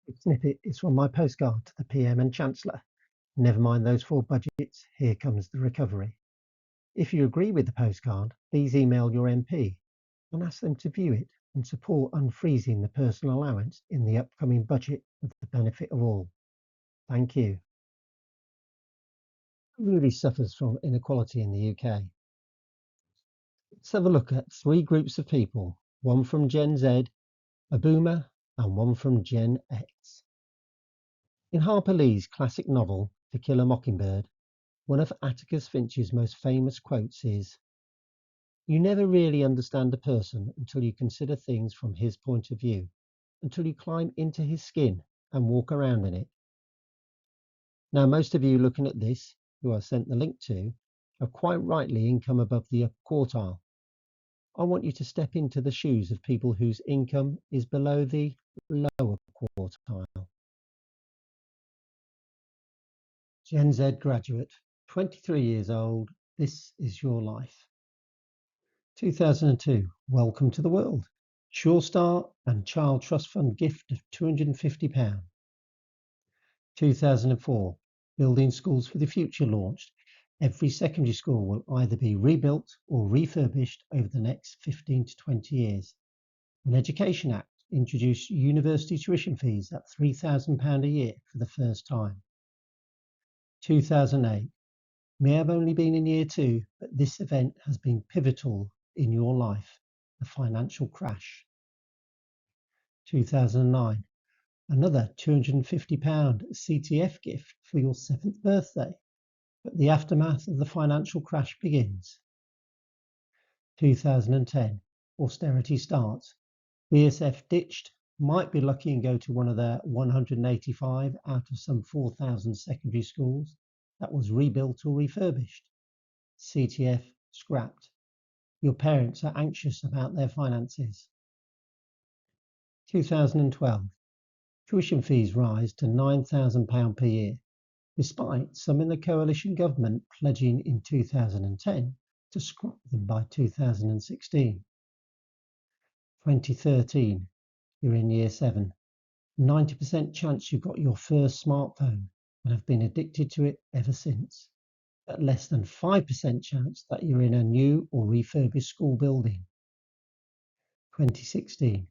This snippet is from my postcard to the PM and Chancellor. Never mind those 4 budgets, here comes the recovery. If you agree with the postcard, please email your MP and ask them to view it and support unfreezing the personal allowance in the upcoming budget for the benefit of all. Thank you. Who really suffers from inequality in the UK? Let's have a look at 3 groups of people, one from Gen Z, a boomer, and one from Gen X. In Harper Lee's classic novel, To Kill a Mockingbird, one of Atticus Finch's most famous quotes is, "You never really understand a person until you consider things from his point of view, until you climb into his skin and walk around in it." Now, most of you looking at this, who I sent the link to, have quite rightly income above the upper quartile. I want you to step into the shoes of people whose income is below the lower quartile. Gen Z graduate, 23 years old, this is your life. 2002, welcome to the world. Sure Start and Child Trust Fund gift of £250. 2004, Building Schools for the Future launched. Every secondary school will either be rebuilt or refurbished over the next 15 to 20 years. An Education Act introduced university tuition fees at £3,000 a year for the first time. 2008, may have only been in year 2, but this event has been pivotal in your life, the financial crash. 2009, another £250 CTF gift for your 7th birthday, but the aftermath of the financial crash begins. 2010, austerity starts. BSF ditched, might be lucky and go to one of their 185 out of some 4,000 secondary schools that was rebuilt or refurbished. CTF scrapped. Your parents are anxious about their finances. 2012, tuition fees rise to £9,000 per year, despite some in the coalition government pledging in 2010 to scrap them by 2016. 2013, you're in year 7. 90% chance you got your first smartphone and have been addicted to it ever since. But less than 5% chance that you're in a new or refurbished school building. 2016,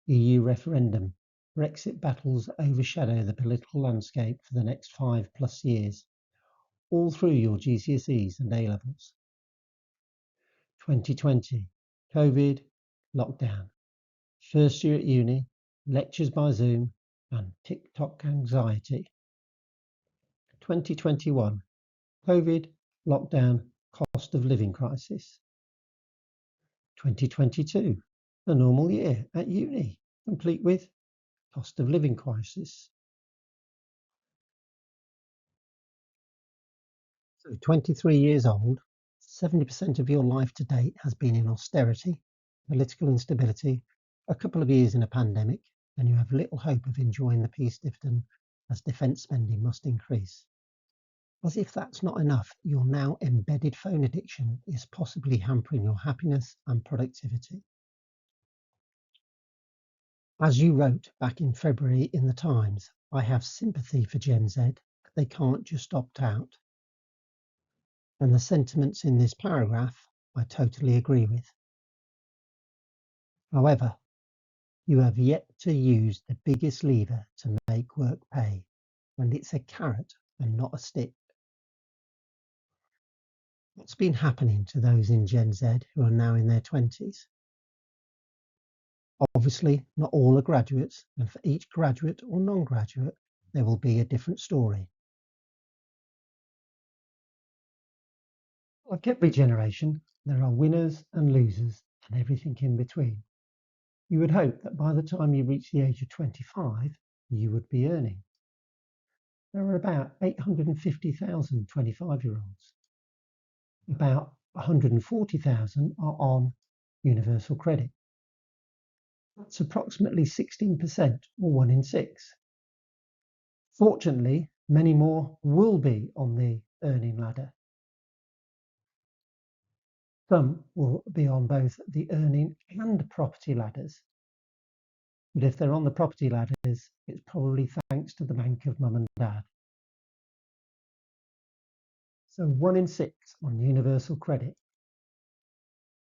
EU referendum. Brexit battles overshadow the political landscape for the next 5+ years, all through your GCSEs and A-levels. 2020, COVID, lockdown. First year at uni, lectures by Zoom, and TikTok anxiety. 2021, COVID, lockdown, cost of living crisis. 2022, a normal year at uni, complete with cost of living crisis. So 23 years old, 70% of your life to date has been in austerity, political instability, a couple of years in a pandemic, and you have little hope of enjoying the peace dividend as defence spending must increase. As if that's not enough, your now embedded phone addiction is possibly hampering your happiness and productivity. As you wrote back in February in the Times, I have sympathy for Gen Z, but they can't just opt out. And the sentiments in this paragraph, I totally agree with. However, you have yet to use the biggest lever to make work pay, and it's a carrot and not a stick. What's been happening to those in Gen Z who are now in their 20s? Obviously, not all are graduates, and for each graduate or non-graduate, there will be a different story. Like every generation, there are winners and losers and everything in between. You would hope that by the time you reach the age of 25, you would be earning. There are about 850,000 25-year-olds. About 140,000 are on universal credit. That's approximately 16%, or 1 in 6. Fortunately, many more will be on the earning ladder. Some will be on both the earning and property ladders. But if they're on the property ladders, it's probably thanks to the bank of mum and dad. So 1 in 6 on universal credit.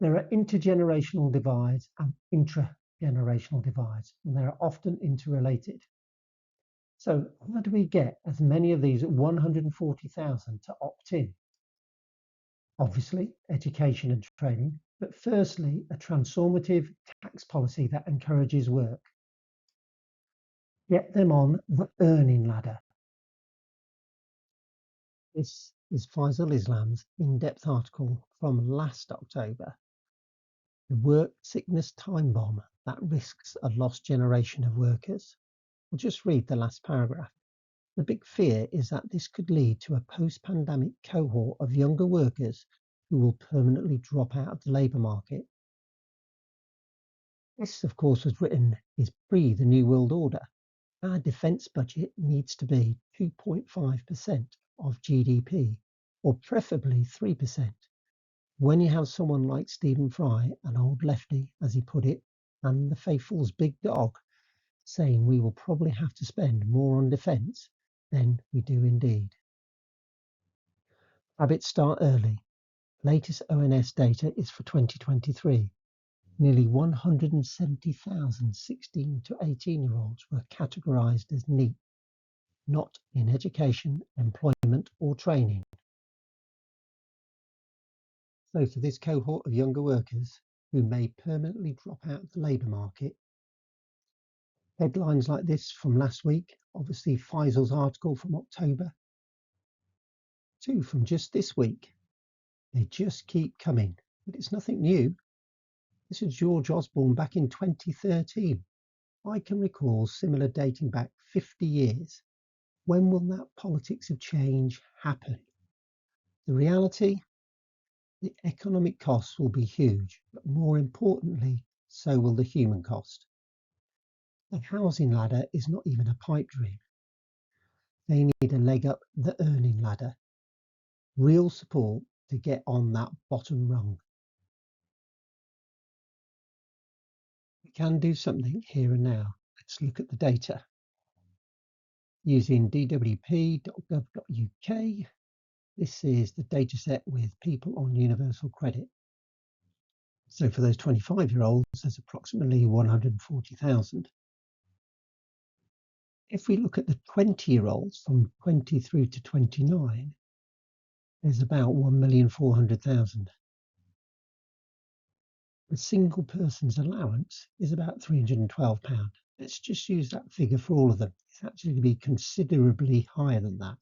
There are intergenerational divides and intragenerational divides, and they are often interrelated. So how do we get as many of these 140,000 to opt in? Obviously, education and training, but firstly, a transformative tax policy that encourages work. Get them on the earning ladder. This is Faisal Islam's in-depth article from last October. The work sickness time bomb that risks a lost generation of workers. We'll just read the last paragraph. The big fear is that this could lead to a post-pandemic cohort of younger workers who will permanently drop out of the labour market. This, of course, was written is pre the New World Order. Our defence budget needs to be 2.5% of GDP, or preferably 3%. When you have someone like Stephen Fry, an old lefty, as he put it, and the faithful's big dog, saying we will probably have to spend more on defence, then we do indeed. Habits start early. Latest ONS data is for 2023. Nearly 170,000 16 to 18-year-olds were categorised as NEET, not in education, employment or training. So for this cohort of younger workers who may permanently drop out of the labour market, headlines like this from last week, obviously Faisal's article from October, 2 from just this week. They just keep coming, but it's nothing new. This is George Osborne back in 2013. I can recall similar dating back 50 years. When will that politics of change happen? The reality? The economic costs will be huge, but more importantly, so will the human cost. The housing ladder is not even a pipe dream. They need a leg up the earning ladder. Real support to get on that bottom rung. We can do something here and now. Let's look at the data. Using dwp.gov.uk, this is the data set with people on universal credit. So for those 25-year-olds, there's approximately 140,000. If we look at the 20-year-olds from 20 through to 29, there's about 1,400,000. The single person's allowance is about £312. Let's just use that figure for all of them. It's actually going to be considerably higher than that.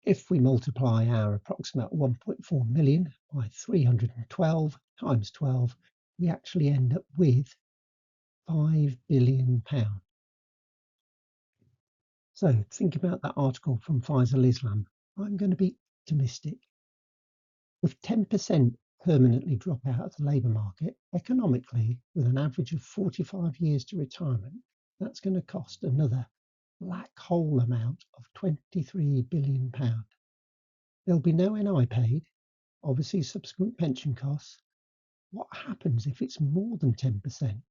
If we multiply our approximate 1.4 million by 312 times 12, we actually end up with £5 billion. So think about that article from Faisal Islam. I'm going to be optimistic. With 10% permanently drop out of the labour market, economically, with an average of 45 years to retirement, that's going to cost another black hole amount of £23 billion. There'll be no NI paid, obviously subsequent pension costs. What happens if it's more than 10%?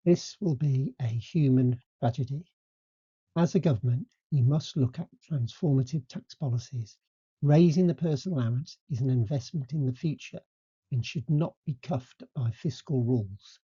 This will be a human tragedy. As a government, you must look at transformative tax policies. Raising the personal allowance is an investment in the future and should not be cuffed by fiscal rules.